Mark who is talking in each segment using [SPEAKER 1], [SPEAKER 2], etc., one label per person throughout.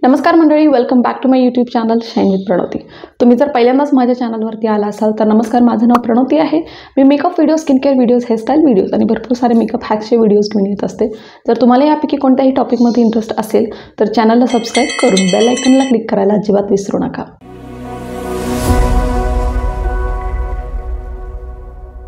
[SPEAKER 1] नमस्कार मंडळी, welcome back to my YouTube channel shine with Pranavati. तुम्ही जर पहिल्यांदाच माझ्या चॅनलवरती आला असाल तर नमस्कार, माझं नाव प्रणवती आहे। मी makeup video, skin care videos, hairstyle videos आणि भरपूर सारे मेकअप हॅक्सचे व्हिडिओज घेऊन येत असते। जर तुम्हाला यापैकी कोणत्याही टॉपिकमध्ये इंटरेस्ट असेल तर चॅनलला सबस्क्राईब करून बेल आयकॉनला क्लिक करायला अजिबात विसरू नका।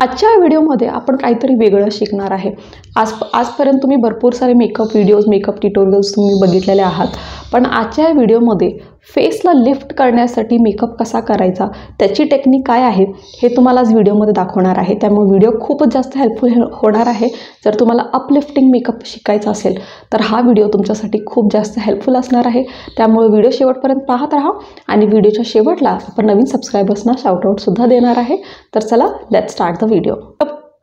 [SPEAKER 1] आजच्या व्हिडिओमध्ये आपण काहीतरी वेगळं शिकणार आहे। आजपर्यंत तुम्ही भरपूर सारे मेकअप व्हिडिओज, मेकअप ट्युटोरियल्स तुम्ही बघितलेले आहात, पण आजच्या व्हिडिओमध्ये फेसला लिफ्ट करण्यासाठी मेकअप कसा करायचा, त्याची टेक्निक काय आहे हे तुम्हाला आज व्हिडिओमध्ये दाखवणार आहे। त्यामुळे व्हिडिओ खूपच जास्त हेल्पफुल होणार आहे। जर तुम्हाला अपलिफ्टिंग मेकअप शिकायचा असेल तर हा व्हिडिओ तुमच्यासाठी खूप जास्त हेल्पफुल असणार आहे। त्यामुळे व्हिडिओ शेवटपर्यंत पाहत राहा आणि व्हिडिओच्या शेवटला आपण नवीन सबस्क्रायबर्सना शाउटआउट सुद्धा देणार आहे। तर चला, लेट्स स्टार्ट द व्हिडिओ।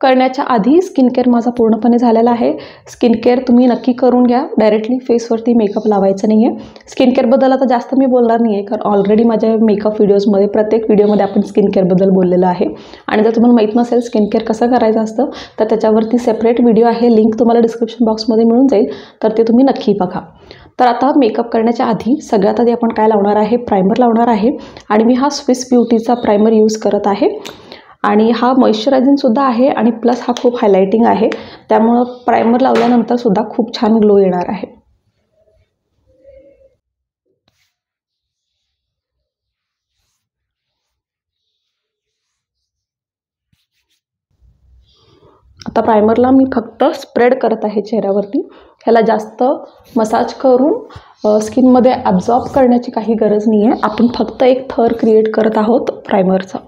[SPEAKER 1] करण्याच्या आधी स्किन केअर माझा पूर्णपणे झालेला आहे। स्किन केअर तुम्ही नक्की करून घ्या, डायरेक्टली फेसवरती मेकअप लावायचं नाही आहे। स्किन केअरबद्दल आता जास्त मी बोलणार नाही आहे, कारण ऑलरेडी माझ्या मेकअप व्हिडिओजमध्ये प्रत्येक व्हिडिओमध्ये आपण स्किन केअरबद्दल बोललेलं आहे। आणि जर तुम्हाला माहीत नसेल स्किन केअर कसं करायचं असतं तर त्याच्यावरती सेपरेट व्हिडिओ आहे, लिंक तुम्हाला डिस्क्रिप्शन बॉक्समध्ये मिळून जाईल, तर ते तुम्ही नक्की बघा। तर आता मेकअप करण्याच्या आधी सगळ्यात आधी आपण काय लावणार आहे, प्रायमर लावणार आहे। आणि मी हा स्विस ब्युटीचा प्रायमर यूज करत आहे आणि हा मॉइश्चरायझिंग सुद्धा आहे आणि प्लस हा खूप हायलायटिंग आहे। त्यामुळे प्रायमर लावल्यानंतर सुद्धा खूप छान ग्लो येणार आहे। आता प्रायमरला मी फक्त स्प्रेड करत आहे चेहऱ्यावरती। ह्याला जास्त मसाज करून स्किनमध्ये ॲब्झॉर्ब करण्याची काही गरज नाही आहे। आपण फक्त एक थर क्रिएट करत आहोत प्रायमरचा।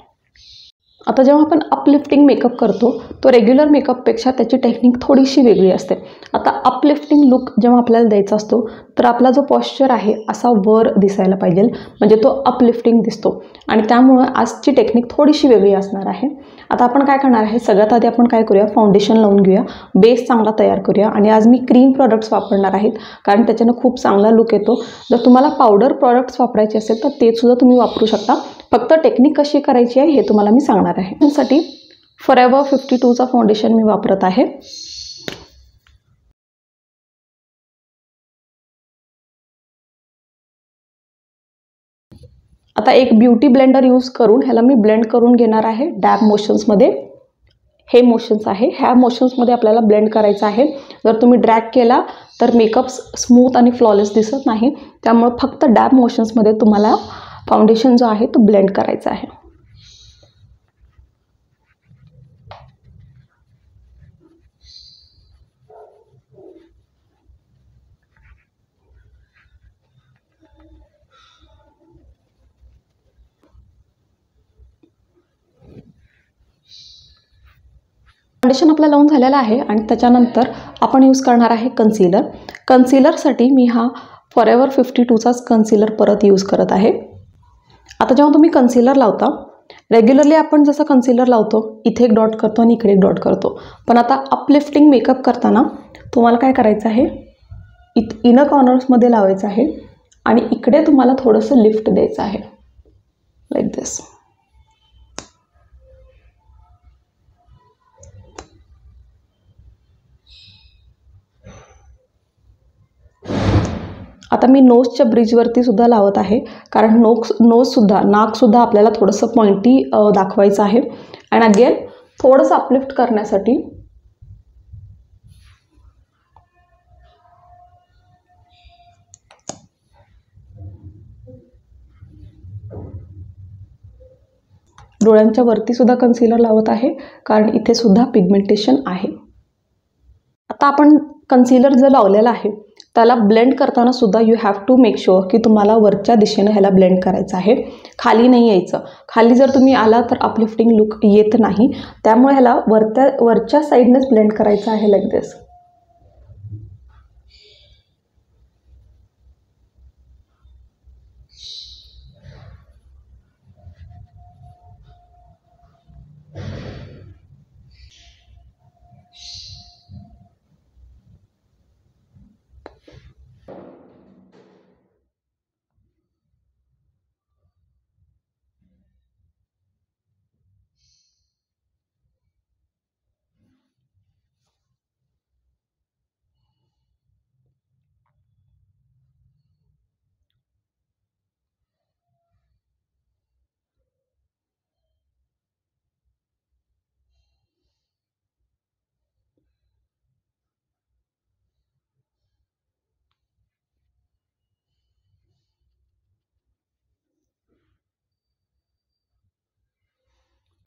[SPEAKER 1] आता जेव्हा आपण अपलिफ्टिंग मेकअप करतो तो रेग्युलर मेकअपपेक्षा त्याची टेक्निक थोडीशी वेगळी असते। आता अपलिफ्टिंग लुक जेव्हा आपल्याला द्यायचा असतो तर आपला जो पॉश्चर आहे असा वर दिसायला पाहिजे, म्हणजे तो अपलिफ्टिंग दिसतो। आणि त्यामुळे आजची टेक्निक थोडीशी वेगळी असणार आहे। आता आपण काय करणार आहे, सगळ्यात आधी आपण काय करूया, फाउंडेशन लावून घेऊया, बेस चांगला तयार करूया। आणि आज मी क्रीम प्रॉडक्ट्स वापरणार आहेत, कारण त्याच्यानं खूप चांगला लुक येतो। जर तुम्हाला पावडर प्रॉडक्ट्स वापरायचे असेल तर ते सुद्धा तुम्ही वापरू शकता, फक्त टेक्निक कशी करायची आहे हे तुम्हाला मी सांगणार आहे। त्यासाठी फॉरएवर 52चा फाउंडेशन मी वापरत आहे। आता एक ब्युटी ब्लेंडर यूज करून ह्याला मी ब्लेंड करून घेणार आहे डॅब मोशन्समध्ये। हे मोशन्स आहे, ह्या मोशन्समध्ये आपल्याला ब्लेंड करायचं आहे। जर तुम्ही ड्रॅग केला तर मेकअप स्मूथ आणि फ्लॉलेस दिसत नाही, त्यामुळे फक्त डॅब मोशन्समध्ये तुम्हाला फाउंडेशन जो आहे तो ब्लेंड करायचा आहे। फाउंडेशन आपला लावून झालेला आहे आणि त्याच्यानंतर आपण यूज करणार आहे कन्सिलर। कन्सिलरसाठी मी हा फॉरएवर 52चाच कन्सिलर परत यूज करत आहे। आता जेव्हा तुम्ही कन्सिलर लावता, रेग्युलरली आपण जसं कन्सिलर लावतो इथे एक डॉट करतो आणि इकडे एक डॉट करतो, पण आता अपलिफ्टिंग मेकअप करताना तुम्हाला काय करायचं आहे, इनर कॉर्नर्समध्ये लावायचं आहे आणि इकडे तुम्हाला थोडंसं लिफ्ट द्यायचं आहे, लाईक दिस। आता मी नोजच्या ब्रिजवरती सुद्धा लावत आहे, कारण नाकसुद्धा आपल्याला थोडंसं पॉइंटी दाखवायचं आहे। आणि अगेन थोडंसं अपलिफ्ट करण्यासाठी डोळ्यांच्या वरती सुद्धा कन्सिलर लावत आहे, कारण इथे सुद्धा पिगमेंटेशन आहे। आता आपण कन्सिलर जर लावलेला आहे त्याला ब्लेंड करताना सुद्धा you have to make sure की तुम्हाला वरच्या दिशेने ह्याला ब्लेंड करायचं आहे, खाली नाही यायचं। खाली जर तुम्ही आला तर अपलिफ्टिंग लुक येत नाही, त्यामुळे ह्याला वरच्या साईडनेच ब्लेंड करायचं आहे, लाईक दिस।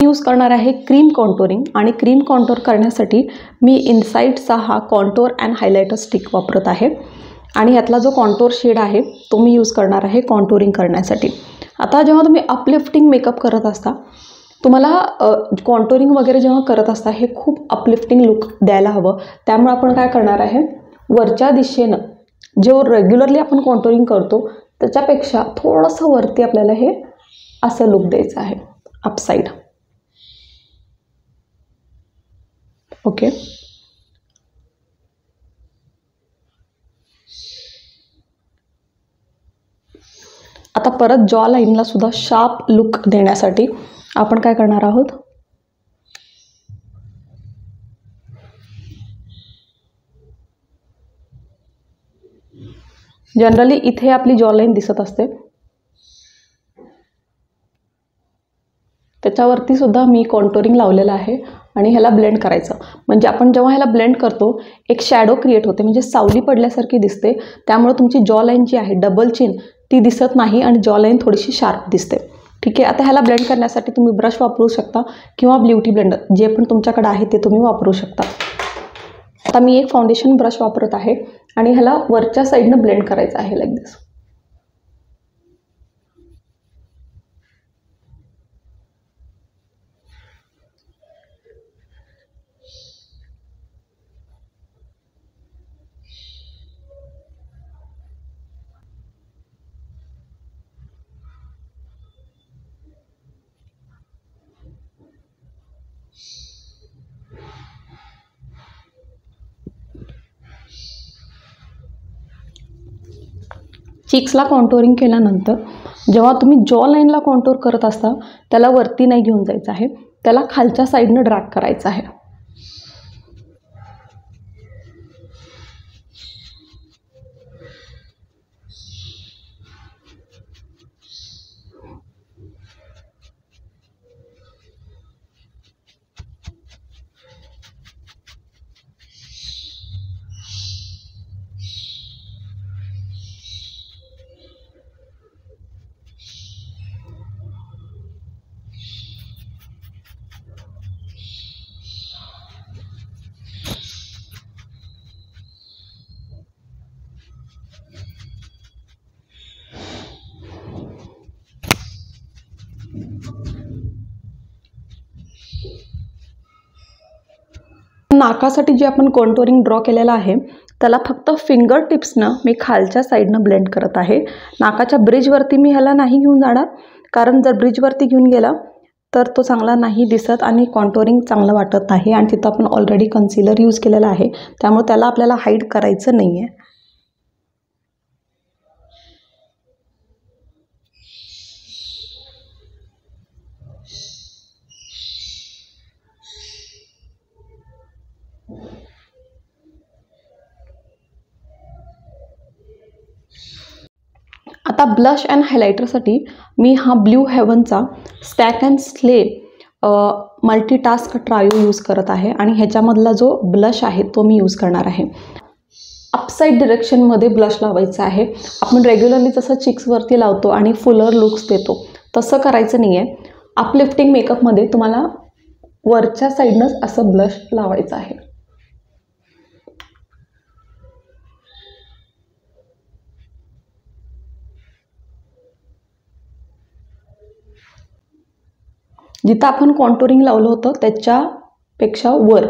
[SPEAKER 1] यूज करणार आहे क्रीम कॉन्टोरिंग आणि क्रीम कॉन्टोर करण्यासाठी मी इनसाईटचा हा कॉन्टोर अँड हायलायटर स्टिक वापरत आहे आणि ह्यातला जो कॉन्टोर शेड आहे तो मी यूज करणार आहे कॉन्टोरिंग करण्यासाठी. आता जेव्हा तुम्ही अपलिफ्टिंग मेकअप करत असता, तुम्हाला कॉन्टोरिंग वगैरे जेव्हा करत असता हे खूप अपलिफ्टिंग लुक द्यायला हवं. त्यामुळे आपण काय करणार आहे, वरच्या दिशेनं जो रेग्युलरली आपण कॉन्टोरिंग करतो त्याच्यापेक्षा थोडंसं वरती आपल्याला हे असं लुक द्यायचं आहे, अपसाईड. ओके, आता परत जॉ लाईनला सुद्धा शार्प लुक देण्यासाठी आपण काय करणार आहोत, जनरली इथे आपली जॉ लाईन दिसत असते, त्याच्यावरती सुद्धा मी कॉन्टोरिंग लावलेलं आहे आणि ह्याला ब्लेंड करायचं. म्हणजे आपण जेव्हा ह्याला ब्लेंड करतो एक शॅडो क्रिएट होते, म्हणजे सावली पडल्यासारखी दिसते. त्यामुळे तुमची जॉ लाईन जी आहे डबल चिन ती दिसत नाही आणि जॉ लाईन थोडीशी शार्प दिसते. ठीक आहे, आता ह्याला ब्लेंड करण्यासाठी तुम्ही ब्रश वापरू शकता किंवा ब्युटी ब्लेंडर जे पण तुमच्याकडे आहे ते तुम्ही वापरू शकता. आता मी एक फाउंडेशन ब्रश वापरत आहे आणि ह्याला वरच्या साईडनं ब्लेंड करायचं आहे लाईक दिस. चिक्सला कॉन्टोरिंग केल्यानंतर जेव्हा तुम्ही जॉ लाईनला कॉन्टोर करत असता त्याला वरती नाही घेऊन जायचं आहे, त्याला खालच्या साईडनं ड्रॅग करायचं आहे. नाकासाठी जे आपण कॉन्टोरिंग ड्रॉ केलेलं आहे त्याला फक्त फिंगर टिप्सनं मी खालच्या साईडनं ब्लेंड करत आहे. नाकाच्या ब्रिजवरती मी ह्याला नाही घेऊन जाणार, कारण जर ब्रिजवरती घेऊन गेला तर तो चांगला नाही दिसत आणि कॉन्टोरिंग चांगलं वाटत नाही. आणि तिथं आपण ऑलरेडी कन्सिलर यूज केलेलं आहे त्यामुळे त्याला आपल्याला हाईड करायचं नाही आहे. आता ब्लश अँड हायलायटरसाठी मी हा ब्ल्यू हेवनचा stack and slay multitask trio use करत आहे आणि ह्याच्यामधला जो ब्लश आहे तो मी यूज करणार आहे. अपसाईड डिरेक्शनमध्ये ब्लश लावायचं आहे. आपण रेग्युलरली जसं चिक्सवरती लावतो आणि फुलर लुक्स देतो तसं करायचं नाही आहे. अपलिफ्टिंग मेकअपमध्ये तुम्हाला वरच्या साईडनंच असं ब्लश लावायचं आहे. जिथं आपण कॉन्टोरिंग लावलं होतं त्याच्यापेक्षा वर.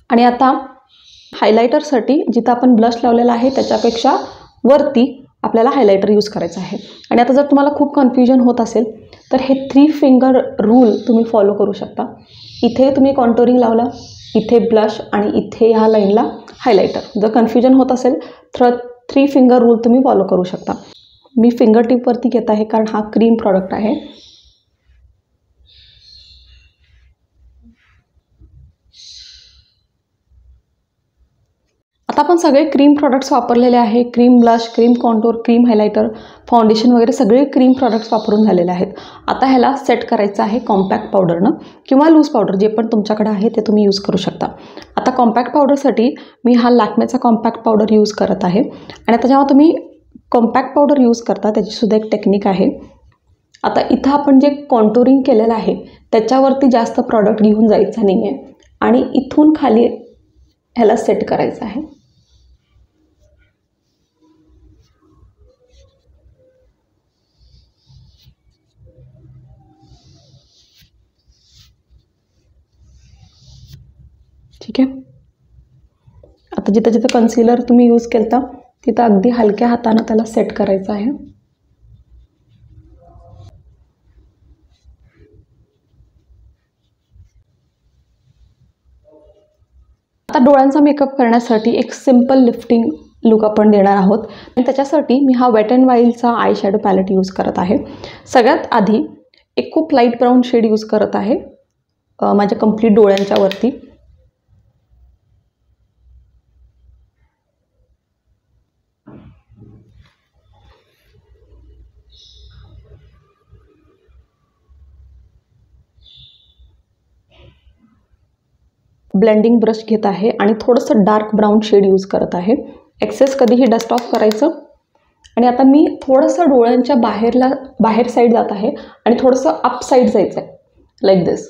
[SPEAKER 1] आणि आता हायलायटरसाठी जिथं आपण ब्लश लावलेला आहे त्याच्यापेक्षा वरती आपल्याला हायलायटर यूज करायचं आहे. आणि आता जर तुम्हाला खूप कन्फ्युजन होत असेल तर हे 3 फिंगर रूल तुम्ही फॉलो करू शकता. इथे तुम्ही कॉन्टोरिंग लावला, इथे ब्लश आणि इथे ह्या लाईनला हायलायटर. जर कन्फ्युजन होत असेल तर 3 फिंगर रूल तुम्ही फॉलो करू शकता. मी फिंगर टिपवरती घेत आहे कारण हा क्रीम प्रॉडक्ट आहे. आता आपण सगळे क्रीम प्रॉडक्ट्स वापरलेले आहे. Cream blush, cream contour, cream highlighter, foundation वगैरे सगळे क्रीम प्रॉडक्ट्स वापरून झालेले आहेत. आता ह्याला सेट करायचं आहे कॉम्पॅक्ट पावडरनं किंवा लूज पावडर जे पण तुमच्याकडे आहे ते तुम्ही यूज करू शकता. आता कॉम्पॅक्ट पावडरसाठी मी हा लॅक्मेचा कॉम्पॅक्ट पावडर यूज करत आहे. आणि आता जेव्हा तुम्ही कॉम्पॅक्ट पावडर यूज करता त्याचीसुद्धा एक टेक्निक आहे. आता इथं आपण जे कॉन्टुरिंग केलेलं आहे त्याच्यावरती जास्त प्रॉडक्ट घेऊन जायचं नाही आहे आणि इथून खाली ह्याला सेट करायचं आहे. ठीक आहे. आता जिथं जिथं कन्सिलर तुम्ही यूज केलता तिथं अगदी हलक्या हातानं त्याला सेट करायचं आहे. आता डोळ्यांचा मेकअप करण्यासाठी एक सिम्पल लिफ्टिंग लुक आपण देणार आहोत आणि त्याच्यासाठी मी हा वेट अँड वाईल्डचा आय शॅडो पॅलेट यूज करत आहे. सगळ्यात आधी एक खूप लाईट ब्राऊन शेड यूज करत आहे माझ्या कंप्लीट डोळ्यांच्या वरती. ब्लेंडिंग ब्रश घेत आहे आणि थोडंसं डार्क ब्राऊन शेड यूज करत आहे. एक्सेस कधीही डस्ट ऑफ करायचं. आणि आता मी थोडंसं डोळ्यांच्या बाहेर साईड जात आहे आणि थोडंसं अप साईड जायचं आहे लाईक दिस.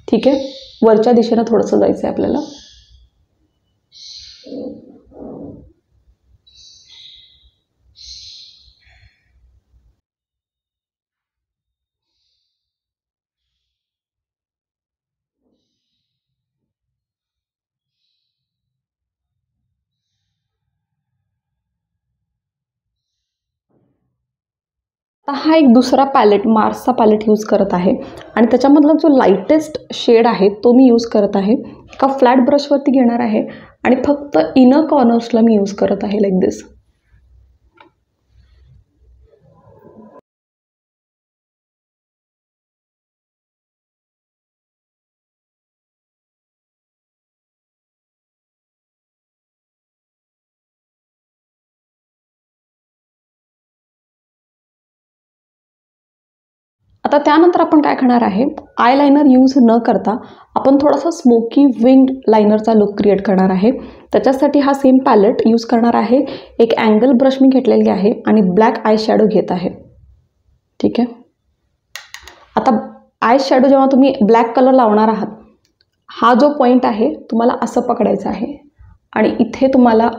[SPEAKER 1] ठीक आहे. वरच्या दिशेनं थोडंसं जायचं आहे आपल्याला. आता हा एक दुसरा पॅलेट मार्सचा पॅलेट यूज करत आहे आणि त्याच्यामधला जो लाईटेस्ट शेड आहे तो मी यूज करत आहे. एका फ्लॅट ब्रशवरती घेणार आहे आणि फक्त इनर कॉर्नर्सला मी यूज करत आहे लाईक दिस. आता त्यानंतर आपण काय करणार आहे, आय लायनर यूज न करता आपण थोडासा स्मोकी विंग लायनरचा लुक क्रिएट करणार आहे. त्याच्यासाठी हा सेम पॅलेट यूज करणार आहे. एक अँगल ब्रश मी घेतलेली आहे आणि ब्लॅक आय शॅडो घेत आहे. ठीक आहे. आता आय शॅडो जेव्हा तुम्ही ब्लॅक कलर लावणार आहात हा जो पॉईंट आहे तुम्हाला असं पकडायचं आहे आणि इथे तुम्हाला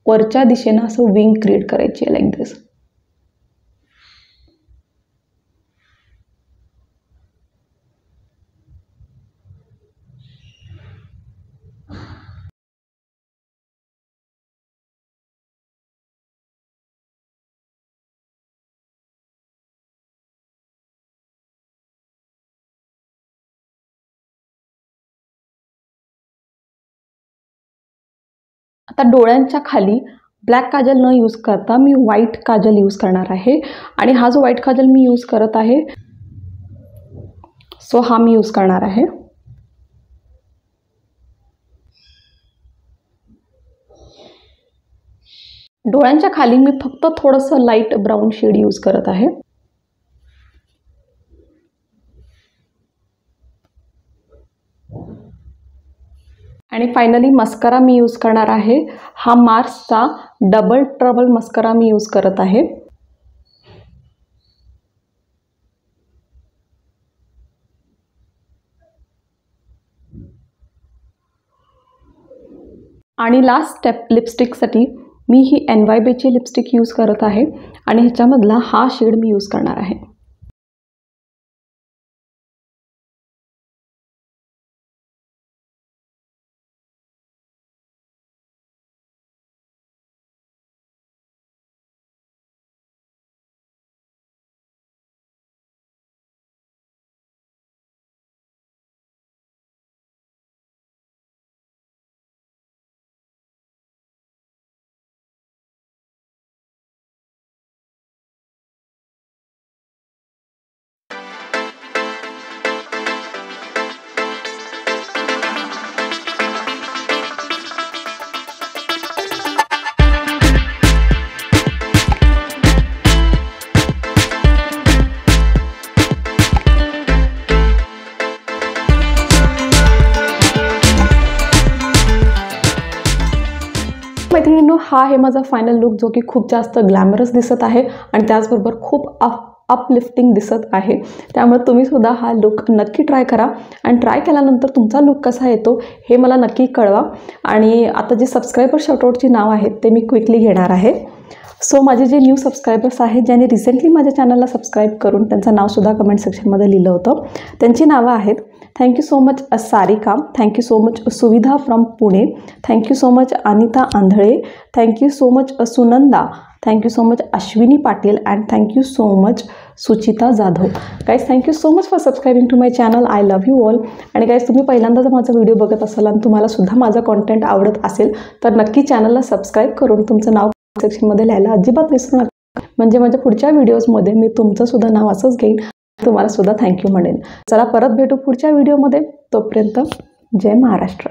[SPEAKER 1] वरच्या दिशेनं असं विंग क्रिएट करायची आहे लाईक दिस. आता डोळ्यांच्या खाली ब्लॅक काजल न यूज करता मी व्हाईट काजल यूज करणार आहे आणि हा जो व्हाईट काजल मी यूज करत आहे सो हा मी यूज करणार आहे. डोळ्यांच्या खाली मी फक्त थोडंसं लाईट ब्राऊन शेड यूज करत आहे. आणि फायनली मस्करा मी यूज करणार आहे. हा मार्सचा डबल ट्रबल मस्करा मी यूज करत आहे. आणि लास्ट स्टेप लिपस्टिकसाठी मी ही NYBची लिपस्टिक यूज करत आहे आणि ह्याच्यामधला हा शेड मी यूज करणार आहे. मैत्रिणींनो, हा आहे माझा फायनल लुक, जो की खूप जास्त ग्लॅमरस दिसत आहे आणि त्याचबरोबर खूप अपलिफ्टिंग दिसत आहे. त्यामुळे तुम्ही सुद्धा हा लुक नक्की ट्राय करा आणि ट्राय केल्यानंतर तुमचा लुक कसा येतो हे मला नक्की कळवा. आणि आता जे सबस्क्रायबर शाउटआउटची नाव आहेत ते मी क्विकली घेणार आहे. सो माझे जे न्यू सबस्क्रायबर्स आहेत, ज्यांनी रिसेंटली माझ्या चॅनलला सबस्क्राईब करून त्यांचं नावसुद्धा कमेंट सेक्शनमध्ये लिहिलं होतं, त्यांची नावं आहेत: thank you so much Sarika, thank you so much Suvidha from Pune, thank you so much Anita Andhale, thank you so much Sunanda, thank you so much Ashwini Patil and thank you so much Suchita Jadhav. Guys, thank you so much for subscribing to my channel. I love you all. आणि guys, तुम्ही पहिल्यांदा जर माझा video बघत असाल आणि तुम्हाला सुद्धा माझा कॉन्टेंट आवडत असेल तर नक्की चॅनलला सबस्क्राईब करून तुमचं नाव सेक्शनमध्ये लिहायला अजिबात विसरू नका. म्हणजे माझ्या पुढच्या व्हिडिओजमध्ये मी तुमचं सुद्धा नाव असंच घेईन, तुम्हाला सुद्धा थँक्यू म्हणेन. चला परत भेटू पुढच्या व्हिडिओमध्ये. तोपर्यंत जय महाराष्ट्र.